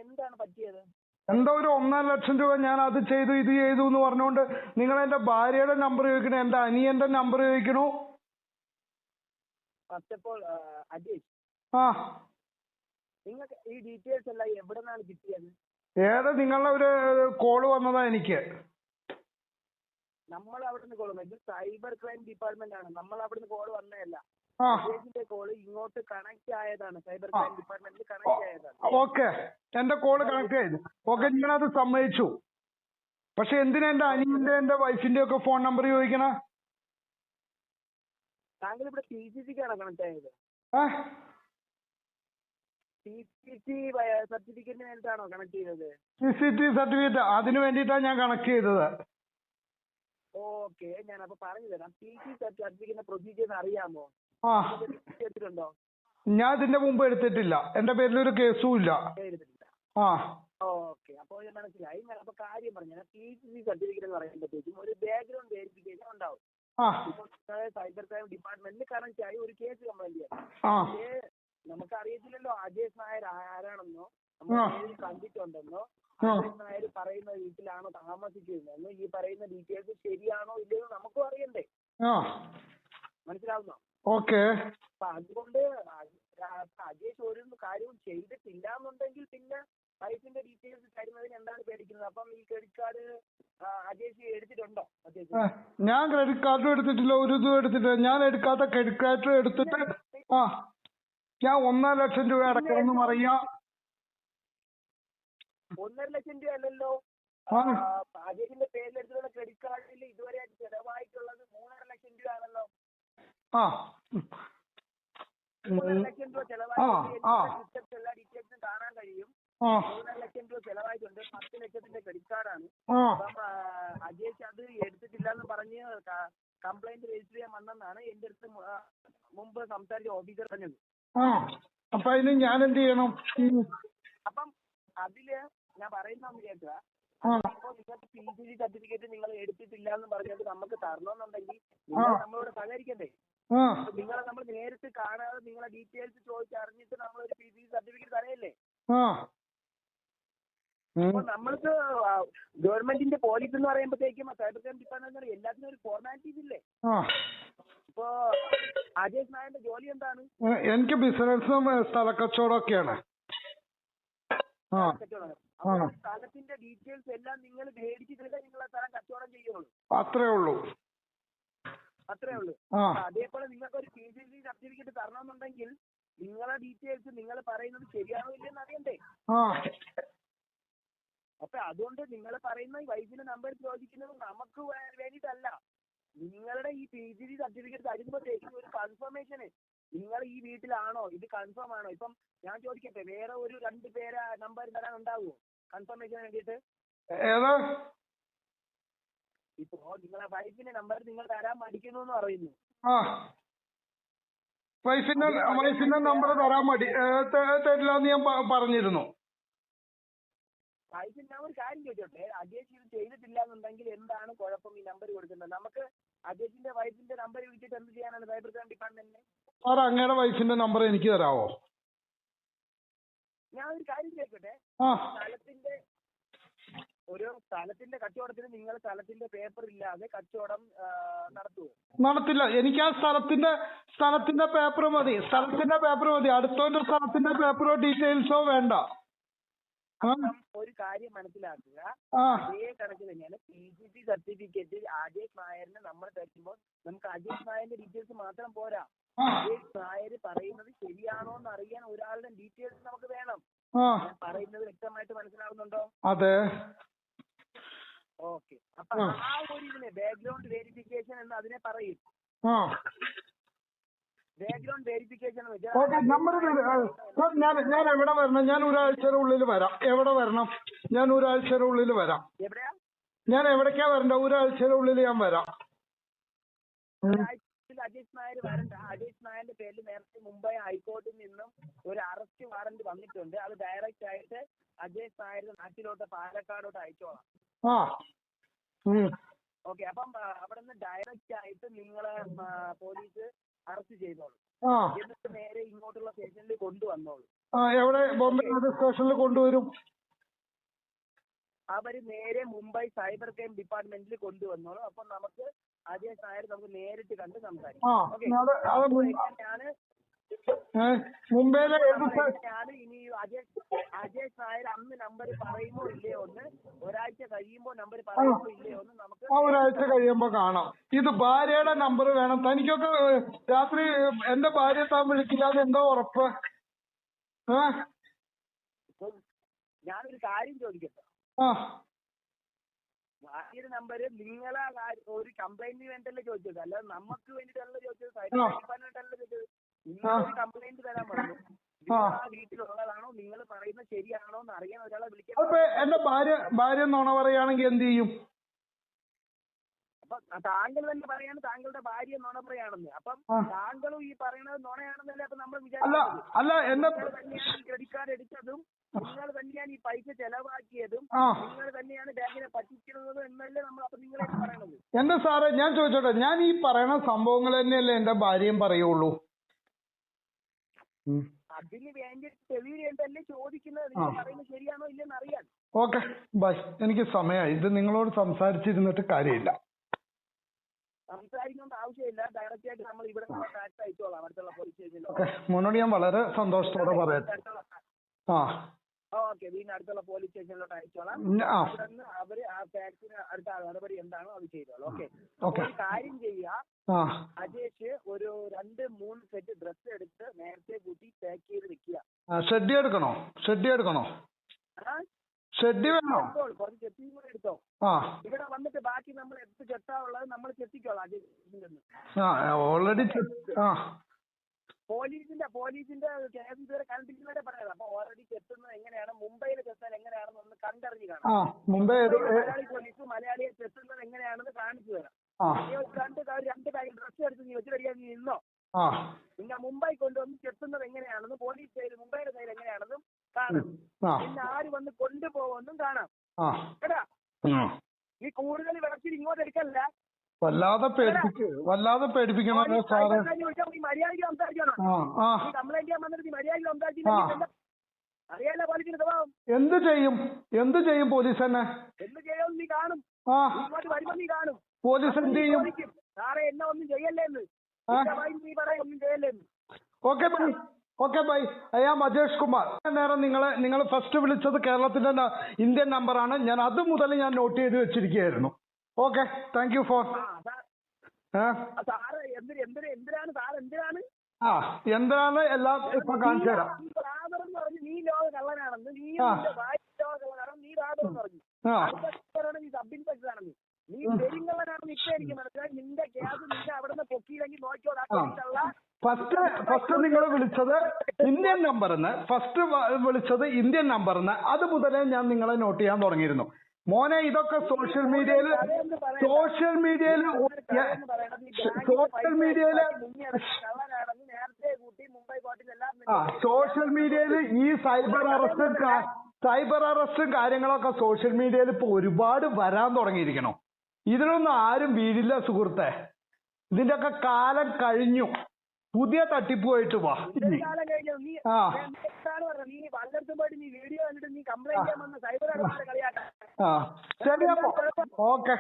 എന്താണ് പറ്റിയത്? എന്തോ ഒരു 1 ലക്ഷം രൂപ ഞാൻ അത് ചെയ്തു ഇത് ചെയ്തു എന്ന് പറഞ്ഞുകൊണ്ട് നിങ്ങൾ എന്റെ ഭാര്യയുടെ നമ്പർ ചോദിക്കണു, എന്റെ അനിയന്റെ നമ്പർ ചോദിക്കണു. ഫസ്റ്റ് ഓഫ് ഓൾ അജീഷ്, നിങ്ങൾക്ക് ഈ ഡീറ്റെയിൽസ് എല്ലാം എവിടെ നിന്നാണ് കിട്ടിയത്? നിങ്ങളുടെ ഒരു കോള് വന്നതാ എനിക്ക്. നമ്മൾ അവിടുന്ന് കോൾ വന്നത് സൈബർ ക്രൈം ഡിപ്പാർട്ട്മെന്റ് ആണ്. നമ്മൾ അവിടുന്ന് കോൾ വന്നതല്ല. ആ വിദേശിന്റെ കോള് ഇങ്ങോട്ട് കണക്ട് ആയതാണ്. സൈബർ ക്രൈം ഡിപ്പാർട്ട്മെന്റിൽ കണക്ട് ആയതാണ്. ഓക്കെ, എന്റെ കോള് കണക്ട് ചെയ്തു. ഓക്കെ, നിങ്ങളത് സമ്മതിച്ചു. പക്ഷെ എന്തിനാ എന്റെ അനിയന്റെ എന്റെ വൈഫിന്റെ ഒക്കെ ഫോൺ നമ്പർ ചോദിക്കണ? താങ്കൾ ഇവിടെ PCCക്കാണോ കണക്ട് ആയത്? PCC സർട്ടിഫിക്കറ്റിന് വേണ്ടിയിട്ടാണോ കണക്ട് ചെയ്തത്? CCTV സർട്ടിഫിക്കറ്റ് അതിന് വേണ്ടിയിട്ടാണ് ഞാൻ കണക്ട് ചെയ്തത്. ഓക്കെ, ഞാൻ അപ്പൊ പറഞ്ഞു തരാം. PC സർട്ടിഫിക്കറ്റിന്റെ പ്രൊസീജിയർ അറിയാമോ? എടുത്തിട്ടുണ്ടോ? ഞാൻ ഇതിന്റെ മുമ്പ് എടുത്തിട്ടില്ല. എന്റെ പേരിലൊരു കേസും ഇല്ല. എടുത്തിട്ടില്ല. ആ ഓക്കെ, അപ്പോൾ മനസ്സിലായി. ഞാൻ അപ്പൊ കാര്യം പറഞ്ഞു. PCC സർട്ടിഫിക്കറ്റ് എന്ന് പറയുമ്പോഴത്തേക്കും ഒരു ബാക്ക്ഗ്രൗണ്ട് വെരിഫിക്കേഷൻ ഉണ്ടാവും. ഇപ്പോൾ സൈബർ ക്രൈം ഡിപ്പാർട്ട്മെന്റിൽ കണക്ട് ആയി ഒരു കേസ് കംപ്ലൈന്റ് ചെയ്യാം. നമുക്ക് അറിയത്തില്ലല്ലോ അജേഷ് നായർ ആരാണെന്നോ നമ്മൾ കണ്ടിട്ടുണ്ടെന്നോ അജേഷ് നായർ പറയുന്ന വീട്ടിലാണോ താമസിക്കുന്നതെന്നോ ഈ പറയുന്ന ഡീറ്റെയിൽസ് ശരിയാണോ ഇല്ലയോ നമുക്കും അറിയണ്ടേ? മനസ്സിലാവുന്നോ? ഓക്കെ. അപ്പൊ അതുകൊണ്ട് അജേഷ് ഒരു കാര്യവും ചെയ്തിട്ടില്ല എന്നുണ്ടെങ്കിൽ പിന്നെ വൈഫിന്റെ ഡീറ്റെയിൽസ് തരുന്നതിന് എന്താണ് പേടിക്കുന്നത്? അപ്പം ഈ ക്രെഡിറ്റ് കാർഡ് അജേഷ് എടുത്തിട്ടുണ്ടോ? ഞാൻ ക്രെഡിറ്റ് കാർഡും എടുത്തിട്ടില്ല, ഒരു ഇതും എടുത്തിട്ടില്ല. ഞാൻ എടുക്കാത്ത ക്രെഡിറ്റ് കാർഡ് എടുത്തിട്ട് ഞാൻ 1.5 ലക്ഷം രൂപ അടക്കണമെന്ന് പറയാ. 1.5 ലക്ഷം രൂപ അല്ലല്ലോ. അജേഷിന്റെ പേരിലെടുത്തുള്ള ക്രെഡിറ്റ് കാർഡിൽ ഇതുവരെ ചെലവായിട്ടുള്ളത് 3.5 ലക്ഷം രൂപ ആണല്ലോ. 3.5 ലക്ഷം രൂപ ചെലവായിട്ട് എല്ലാ ഡീറ്റെയിൽസും കാണാൻ കഴിയും. 3.5 ലക്ഷം രൂപ ചെലവായിട്ടുണ്ട്. 10 ലക്ഷത്തിന്റെ ക്രെഡിറ്റ് കാർഡാണ്. അപ്പം അജേഷ് അത് എടുത്തിട്ടില്ല എന്ന് പറഞ്ഞ് കംപ്ലൈന്റ് രജിസ്റ്റർ ചെയ്യാൻ വന്നെന്നാണ് എന്റെ അടുത്ത് മുമ്പ് സംസാരിച്ച ഓഫീസർ പറഞ്ഞത്. അപ്പൊ അതിന് ഞാൻ എന്ത് ചെയ്യണം? അപ്പം അതില് ഞാൻ പറയുന്ന കേൾക്കുക. ഇപ്പൊ നിങ്ങൾക്ക് PCC സർട്ടിഫിക്കറ്റ് നിങ്ങൾ എടുത്തിട്ടില്ല എന്ന് പറഞ്ഞിട്ട് നമുക്ക് തരണമെന്നുണ്ടെങ്കിൽ നിങ്ങൾ നമ്മളോട് സഹകരിക്കണ്ടേ? നിങ്ങളെ നമ്മൾ നേരിട്ട് കാണാതെ നിങ്ങളെ ഡീറ്റെയിൽസ് ചോദിച്ചറിഞ്ഞിട്ട് നമ്മളൊരു PCC സർട്ടിഫിക്കറ്റ് തരയല്ലേ? അപ്പൊ നമ്മൾക്ക് ഗവൺമെന്റിന്റെ പോലീസ് എന്ന് പറയുമ്പോഴത്തേക്കും സൈബർ ക്രൈം ഡിപ്പാർട്ട്മെന്റ് എല്ലാത്തിനും ഒരു ഫോർമാലിറ്റീസ് ഇല്ലേ? ഇപ്പൊ അജേഷ് നായരുടെ ജോലി എന്താണ്? എനിക്ക് ബിസിനസ്സും സ്ഥലക്കച്ചവടമൊക്കെയാണ്. സ്ഥലത്തിന്റെ ഡീറ്റെയിൽസ് എല്ലാം നിങ്ങൾ മേടിച്ചിട്ടല്ലേ നിങ്ങൾ സ്ഥലം കച്ചവടം ചെയ്യുള്ളൂ. അത്രേ ഉള്ളൂ. അതേപോലെ നിങ്ങൾക്ക് ഒരു PCC സർട്ടിഫിക്കറ്റ് തരണമെന്നുണ്ടെങ്കിൽ നിങ്ങളെ ഡീറ്റെയിൽസ് നിങ്ങൾ പറയുന്നത് ശരിയാണോ ഇല്ലെന്ന് അറിയണ്ടേ? അപ്പൊ അതുകൊണ്ട് നിങ്ങൾ പറയുന്ന ഈ വൈഫിന്റെ നമ്പർ ചോദിക്കുന്നത് നമുക്ക് വേണ്ടിയിട്ടല്ല. നിങ്ങളുടെ ഈ PCC സർട്ടിഫിക്കറ്റ് തരുമ്പോഴത്തേക്കും ഒരു കൺഫർമേഷന് നിങ്ങൾ ഈ വീട്ടിലാണോ, ഇത് കൺഫേം ആണോ? ഇപ്പം ഞാൻ ചോദിക്കട്ടെ, വേറെ ഒരു 2 പേരെ നമ്പർ തരാൻ ഉണ്ടാവുമോ കൺഫർമേഷന് വേണ്ടിയിട്ട്? ഇപ്പോ നിങ്ങളെ വൈഫിന്റെ നമ്പർ നിങ്ങൾ തരാൻ മടിക്കുന്നു എന്ന് പറയുന്നു. വൈഫിന്റെ നമ്പർ തരാൻ തരില്ല എന്ന് ഞാൻ പറഞ്ഞിരുന്നു. വൈഫിന് ഞാൻ ഒരു കാര്യം ചോദിച്ചോട്ടെ, അജേഷ് ഇത് ചെയ്തിട്ടില്ല എന്നുണ്ടെങ്കിൽ എന്താണ് കുഴപ്പം ഈ നമ്പർ കൊടുക്കുന്നത്? നമുക്ക് അജേഷിന്റെ വൈഫിന്റെ നമ്പർ വിളിച്ചിട്ട് എന്ത് ചെയ്യാനാണ് സൈബർ ക്രൈം ഡിപ്പാർട്ട്മെന്റിന്? സാർ അങ്ങയുടെ വൈഫിന്റെ നമ്പർ എനിക്ക് തരാമോ? ഞാൻ ഒരു കാര്യം ചോദിക്കട്ടെ, സ്ഥലത്തിന്റെ കച്ചവടത്തിന് നിങ്ങൾ സ്ഥലത്തിന്റെ പേപ്പർ ഇല്ലാതെ കച്ചവടം നടത്തുമോ? നടത്തില്ല. എനിക്ക് ആ സ്ഥലത്തിന്റെ പേപ്പർ മതി. അടുത്തവന്റെ സ്ഥലത്തിന്റെ പേപ്പറോ ഡീറ്റെയിൽസോ വേണ്ട. ഒരു കാര്യം മനസ്സിലാക്കുക, അതേ കണക്ക് തന്നെയാണ് PCC സർട്ടിഫിക്കറ്റ് അജേഷ് നായരിന് നമ്മൾ തരുമ്പോൾ നമുക്ക് അജേഷ് നായരിന്റെ ഡീറ്റെയിൽസ് മാത്രം പോരാ. അജേഷ് നായർ പറയുന്നത് ശരിയാണോ എന്ന് അറിയാൻ ഒരാളുടെ ഡീറ്റെയിൽസ് നമുക്ക് വേണം. പറയുന്നത് വ്യക്തമായിട്ട് മനസ്സിലാവുന്നുണ്ടോ? അതെ. ഓക്കെ, അപ്പൊ ആ ഒരു ഇതിനെ ബാക്ക്ഗ്രൗണ്ട് വെരിഫിക്കേഷൻ എന്ന് അതിനെ പറയും. ബാക്ക്ഗ്രൗണ്ട് വെരിഫിക്കേഷൻ ഞാൻ എവിടെ വരണം? ഞാൻ ഒരാഴ്ചയുടെ ഉള്ളിൽ വരാം. എവിടെ വരണം? ഞാൻ ഒരാഴ്ചയുടെ ഉള്ളിൽ വരാം. എവിടെയാ? ഞാൻ എവിടേക്കാ വരണ്ട? ഒരാഴ്ചയുടെ ഉള്ളിൽ ഞാൻ വരാം. അജേഷ് നായർ വരണ്ട. അജേഷ് നായരുടെ പേരിൽ നേരത്തെ മുംബൈ ഹൈക്കോടതിയിൽ നിന്നും ഒരു അറസ്റ്റ് വാറന്റ് വന്നിട്ടുണ്ട്. അത് ഡയറക്റ്റ് ആയിട്ട് അജേഷ് നായരുടെ നാട്ടിലോട്ട് പാലക്കാടോട്ട് അയച്ചോളാം. ഓക്കെ, അപ്പം അവിടെ നിന്ന് ഡയറക്റ്റ് ആയിട്ട് നിങ്ങളെ പോലീസ് അറസ്റ്റ് ചെയ്തോളൂ. എന്നിട്ട് നേരെ ഇങ്ങോട്ടുള്ള സ്റ്റേഷനിൽ കൊണ്ടുവന്നോളൂ. എവിടെ? ബോംബെ സ്റ്റേഷനിൽ കൊണ്ടുവരും. അവര് നേരെ മുംബൈ സൈബർ ക്രൈം ഡിപ്പാർട്ട്മെന്റിൽ കൊണ്ടുവന്നോളൂ. അപ്പൊ നമുക്ക് അജേഷ് നായർ നമുക്ക് നേരിട്ട് കണ്ട് സംസാരിക്കാം. ഓക്കെ, ഞാന് മുംബൈയിലെ ഏത് ഞാൻ ഇനി അജയ് നായർ അന്ന് നമ്പർ പറയുമോ ഇല്ലയോ ഒന്ന്, ഒരാഴ്ച കഴിയുമ്പോ നമ്പർ പറയുമോ ഇല്ലയോ ഒന്ന് നമുക്ക് ഒരാഴ്ച കഴിയുമ്പോ കാണാം. ഇത് ഭാര്യയുടെ നമ്പർ വേണം. തനിക്കൊക്കെ രാത്രി എന്റെ ഭാര്യ താൻ വിളിക്കില്ലാതെ എന്തോ ഉറപ്പ്? ഞാനൊരു കാര്യം ചോദിക്കട്ടെ. ഭാര്യയുടെ നമ്പര് നിങ്ങളെ ഒരു കംപ്ലൈന്റിന് വേണ്ടിയല്ലേ ചോദിച്ചത്, അല്ലാതെ നമുക്ക് വേണ്ടിയിട്ടല്ല ചോദിച്ചത്, സൈബർ വേണ്ടിയിട്ടല്ല ചോദിച്ചത്. നിങ്ങളൊരു കംപ്ലൈന്റ് തരാൻ പറഞ്ഞു. ആ വീട്ടിലുള്ളതാണോ, നിങ്ങൾ പറയുന്നത് ശരിയാണോ എന്ന് അറിയാൻ ഒരാളെ വിളിക്കാൻ. അപ്പൊ എന്റെ ഭാര്യ നുണ പറയുകയാണെങ്കിൽ എന്ത് ചെയ്യും? അപ്പൊ താങ്കൾ തന്നെ പറയാണ് താങ്കളുടെ ഭാര്യ നുണ പറയാണെന്ന്. അപ്പം താങ്കളും ഈ പറയുന്നത് നുണയാണെന്നല്ലേ അപ്പൊ നമ്മൾ വിചാരിക്കുന്നത്. തന്നെയാണ് ക്രെഡിറ്റ് കാർഡ് എടുത്തതും, നിങ്ങൾ തന്നെയാണ് ഈ പൈസ ചെലവാക്കിയതും, നിങ്ങൾ തന്നെയാണ് ബാങ്കിനെ പറ്റിക്കുന്നതും എന്നല്ലേ നമ്മൾ അപ്പൊ നിങ്ങളെ പറയണത്. എന്റെ സാറേ ഞാൻ ചോദിച്ചോട്ടെ, ഞാൻ ഈ പറയണ സംഭവങ്ങൾ തന്നെയല്ലേ എന്റെ ഭാര്യയും പറയുള്ളൂ? അതിന് വേണ്ടി തെളിയില്ലേ ചോദിക്കുന്നത്, നിങ്ങൾ പറയുന്നത് ശരിയാണോ ഇല്ലെന്ന് അറിയാൻ. ഓക്കെ ബൈ, എനിക്ക് സമയമായി. ഇത് നിങ്ങളോട് സംസാരിച്ചിരുന്നിട്ട് കാര്യമില്ല. സംസാരിക്കേണ്ട ആവശ്യമില്ല, ഡയറക്റ്റ് ആയിട്ട് നമ്മൾ ഇവിടെ ടാക്സ് അയച്ചോളാം അടുത്തുള്ള പോലീസ് സ്റ്റേഷനിൽ. മുന്നോട്ട് ഞാൻ വളരെ സന്തോഷത്തോടെ പറയട്ടെ. ഓക്കെ, വീടിന് അടുത്തുള്ള പോലീസ് സ്റ്റേഷനിലോട്ട് അയച്ചോളാം. അവിടെ നിന്ന് അവര് ആ ടാക്സിന് അടുത്ത നടപടി എന്താണോ അത് ചെയ്തോളൂ. ഓക്കെ, ഒരു കാര്യം ചെയ്യുക, അജേഷ് ഒരു 2-3 സെറ്റ് ഡ്രസ് എടുത്ത് നേരത്തെ കൂട്ടി പാക്ക് ചെയ്ത് വെക്കുക. ഷെഡ്ഡി എടുക്കണോ? ഷെഡ്ഡി വേണോ? കുറച്ച് ചെത്തിയും കൂടെ എടുത്തോ. ഇവിടെ വന്നിട്ട് ബാക്കി നമ്മൾ എടുത്ത് ചെത്താനുള്ളത് നമ്മൾ ചെത്തിക്കോളാം. അജയ് ഓൾറെഡി പോലീസിന്റെ കേസ് ഇതുവരെ കണ്ടിരിക്കുന്നവരെ പറയാം. അപ്പൊ ഓൾറെഡി ചെത്തുന്നത് എങ്ങനെയാണ്, മുംബൈയിലെ ചെത്താൻ എങ്ങനെയാണെന്ന് ഒന്ന് കണ്ടറിഞ്ഞ് കാണാം. മലയാളി പോലീസ് മലയാളിയെ ചെത്തുന്നത് എങ്ങനെയാണെന്ന് കാണിച്ചു തരാം. രണ്ട് കാര്യം ഡ്രസ് എടുത്ത് നീ വെച്ച് റെഡിയാക്കി നിന്നോ. പിന്നെ മുംബൈ കൊണ്ടുവന്ന് ചെത്തുന്നത് എങ്ങനെയാണെന്ന് പോലീസ് സൈഡ്, മുംബൈയുടെ സൈഡ് എങ്ങനെയാണെന്നും കാണാം. പിന്നെ ആര് വന്ന് കൊണ്ടുപോകുമെന്നും കാണാം. കേട്ടാ, നീ കൂടുതൽ വിളച്ചിട്ട് ഇങ്ങോട്ട് എടുക്കല്ല. വല്ലാതെ പേടിപ്പിക്കണോ സാറ്? മര്യാദയ്ക്ക് സംസാരിക്കണം. കംപ്ലൈന്റ് ചെയ്യാൻ വന്നിട്ട് മര്യാദയ്ക്ക് സംസാരിച്ചില്ല. അറിയാലോ പോലീസിന്റെ സ്വഭാവം. എന്ത് ചെയ്യും പോലീസ് തന്നെ? എന്ത് ചെയ്യുമെന്ന് നീ കാണും. ഇങ്ങോട്ട് വരുമ്പോ നീ കാണും. പോലീസ് എന്ത് ചെയ്യും? സാറേ എന്നെ ഒന്നും ചെയ്യല്ലേന്ന് നീ പറയാം, ഒന്നും ചെയ്യല്ലേന്ന്. Okay bye. I am Ajesh Kumar. നേരം നിങ്ങൾ ഫസ്റ്റ് വിളിച്ചത് കേരളത്തിന്റെ ഇന്ത്യൻ നമ്പറാണ്. ഞാൻ അത് മുതൽ ഞാൻ നോട്ട് ചെയ്ത് വെച്ചിരിക്കുകയായിരുന്നു. Okay, thank you for. എന്തിനാണ് എല്ലാം ഇപ്പൊ കാണിച്ചു തരാം. നീ ലോക കള്ളനാണെന്ന്, നീ ലോക കള്ളനാണെന്ന് നീ റാദറെന്ന് പറഞ്ഞു. നീ സബ് ഇൻസ്പെക്ടർ ആണെന്ന്, നീ പെരിങ്കള്ളനാണെന്ന് ഇപ്പൊ എനിക്ക് മനസ്സിലായി. നിന്റെ ഗ്യാസ് നിന്റെ അവിടെ നിന്ന് പൊക്കിയില്ലെങ്കിൽ നോക്കിയോളാ. ഫസ്റ്റ് നിങ്ങൾ വിളിച്ചത് ഇന്ത്യൻ നമ്പറിന്ന് അത് മുതലേ ഞാൻ നിങ്ങളെ നോട്ട് ചെയ്യാൻ തുടങ്ങിയിരുന്നു. മോനെ, ഇതൊക്കെ സോഷ്യൽ മീഡിയയില് ഈ സൈബർ അറസ്റ്റും കാര്യങ്ങളൊക്കെ സോഷ്യൽ മീഡിയയിൽ ഇപ്പൊ ഒരുപാട് വരാൻ തുടങ്ങിയിരിക്കണം. ഇതിനൊന്നും ആരും വീഴില്ല സുഹൃത്തെ. ഇതിന്റെയൊക്കെ കാലം കഴിഞ്ഞു. പുതിയ തട്ടിപ്പുമായിട്ട് വാ. ശരി അപ്പൊ ഓക്കെ.